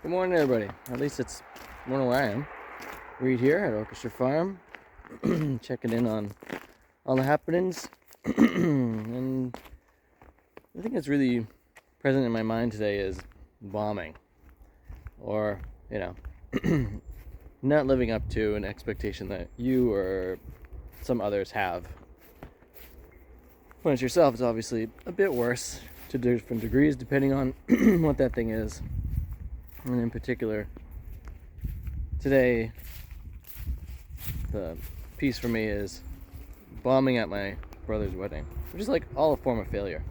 Good morning, everybody. At least it's morning where I am. Reed here at Orchestra Farm, checking in on all the happenings. And I think it's really present in my mind today is bombing, or not living up to an expectation that you or some others have. When it's yourself, it's obviously a bit worse to different degrees depending on what that thing is. And in particular, today, the piece for me is bombing at my brother's wedding, which is like all a form of failure.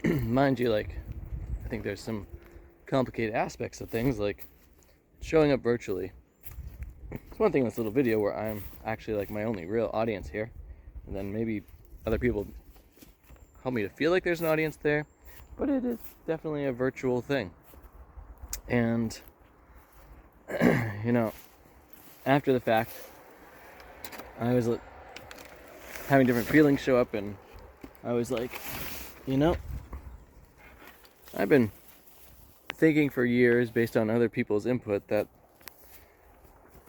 Mind you, I think there's some complicated aspects of things, like showing up virtually. It's one thing in this little video where I'm actually my only real audience here, and then maybe other people help me to feel like there's an audience there, but it is definitely a virtual thing. And after the fact, I was having different feelings show up, and I was like, I've been thinking for years, based on other people's input, that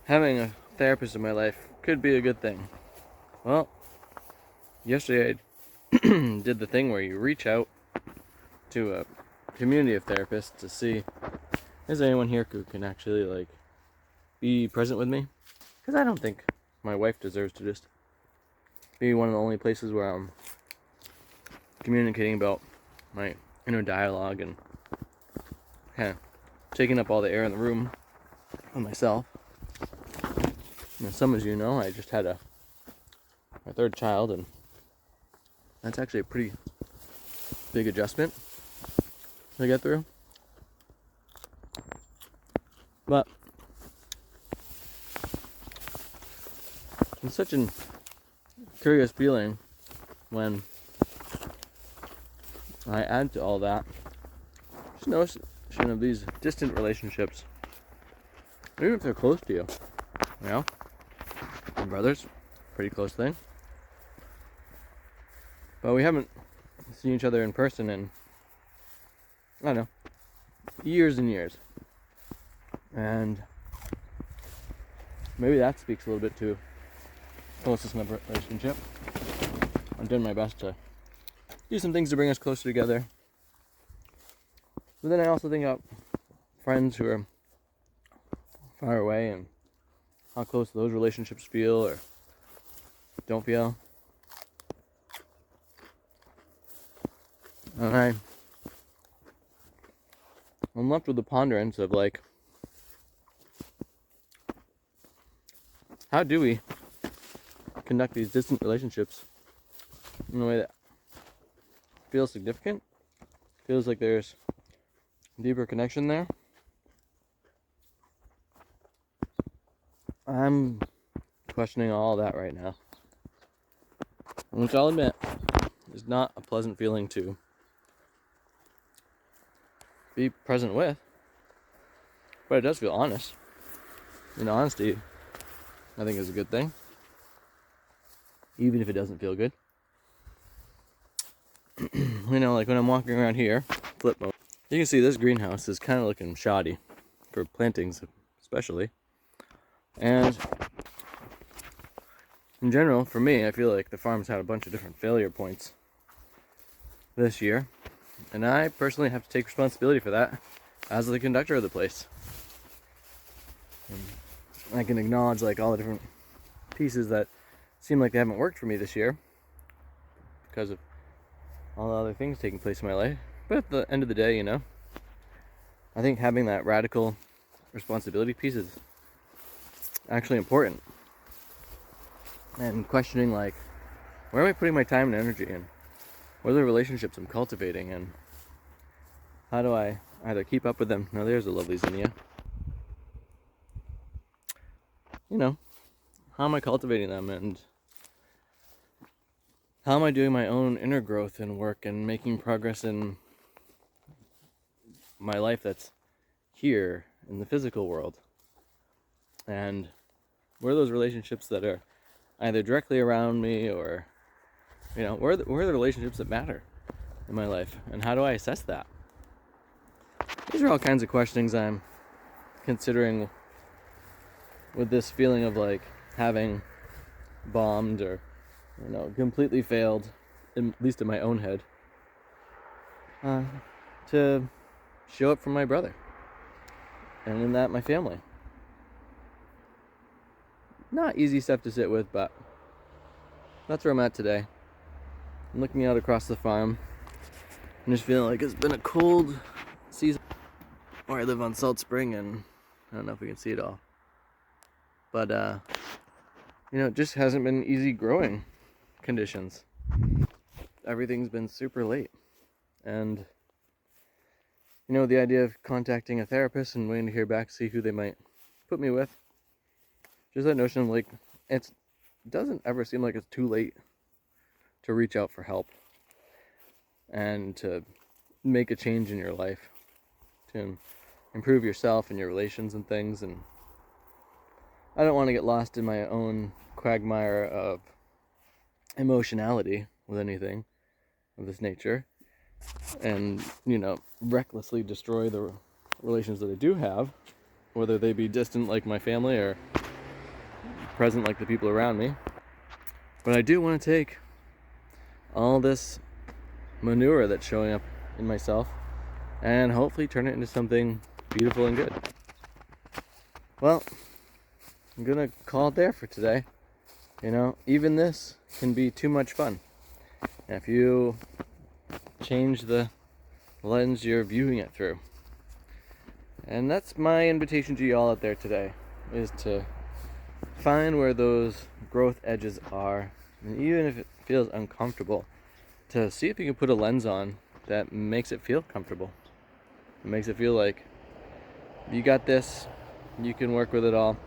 having a therapist in my life could be a good thing. Well, yesterday I did the thing where you reach out to a community of therapists to see, is there anyone here who can actually be present with me? Because I don't think my wife deserves to just be one of the only places where I'm communicating about my inner dialogue and kind of taking up all the air in the room with myself. And some of you know, I just had my third child, and that's actually a pretty big adjustment to get through. But it's such a curious feeling when I add to all that just notion of these distant relationships, even if they're close to you. My brothers, pretty close thing, but we haven't seen each other in person in, I don't know, years and years. And maybe that speaks a little bit to closest in a relationship. I'm doing my best to do some things to bring us closer together. But then I also think about friends who are far away and how close those relationships feel or don't feel. And I'm left with the ponderance of how do we conduct these distant relationships in a way that feels significant, feels like there's deeper connection there? I'm questioning all that right now, which I'll admit is not a pleasant feeling to be present with, but it does feel honest. Honesty, I think, is a good thing, even if it doesn't feel good. When I'm walking around here, flip mode, you can see this greenhouse is kind of looking shoddy for plantings, especially. And in general, for me, I feel like the farm's had a bunch of different failure points this year, and I personally have to take responsibility for that as the conductor of the place. And I can acknowledge all the different pieces that seem like they haven't worked for me this year because of all the other things taking place in my life. But at the end of the day, I think having that radical responsibility piece is actually important. And questioning where am I putting my time and energy in? What are the relationships I'm cultivating, and how do I either keep up with them? Now there's a lovely zinnia. How am I cultivating them, and how am I doing my own inner growth and work and making progress in my life that's here in the physical world? And where are those relationships that are either directly around me or, where are the relationships that matter in my life? And how do I assess that? These are all kinds of questions I'm considering with this feeling of like having bombed or, you know, completely failed, at least in my own head, to show up for my brother, and in that my family. Not easy stuff to sit with, but that's where I'm at today. I'm looking out across the farm. I'm just feeling like it's been a cold season. Where I live on Salt Spring, and I don't know if we can see it all, but you know, it just hasn't been easy growing conditions. Everything's been super late, and you know, the idea of contacting a therapist and waiting to hear back, see who they might put me with, just that notion of like, it doesn't ever seem like it's too late to reach out for help and to make a change in your life, to improve yourself and your relations and things. And I don't want to get lost in my own quagmire of emotionality with anything of this nature, and, you know, recklessly destroy the relations that I do have, whether they be distant like my family or present like the people around me. But I do want to take all this manure that's showing up in myself and hopefully turn it into something beautiful and good. Well, I'm gonna call it there for today. You know, even this can be too much fun. And if you change the lens you're viewing it through. And that's my invitation to you all out there today, is to find where those growth edges are, and even if it feels uncomfortable, to see if you can put a lens on that makes it feel comfortable. It makes it feel like you got this, you can work with it all,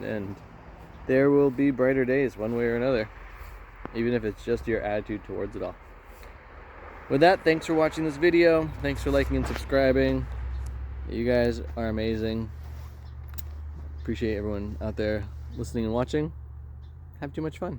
and there will be brighter days one way or another, even if it's just your attitude towards it all. With that, thanks for watching this video. Thanks for liking and subscribing. You guys are amazing. Appreciate everyone out there listening and watching. Have too much fun.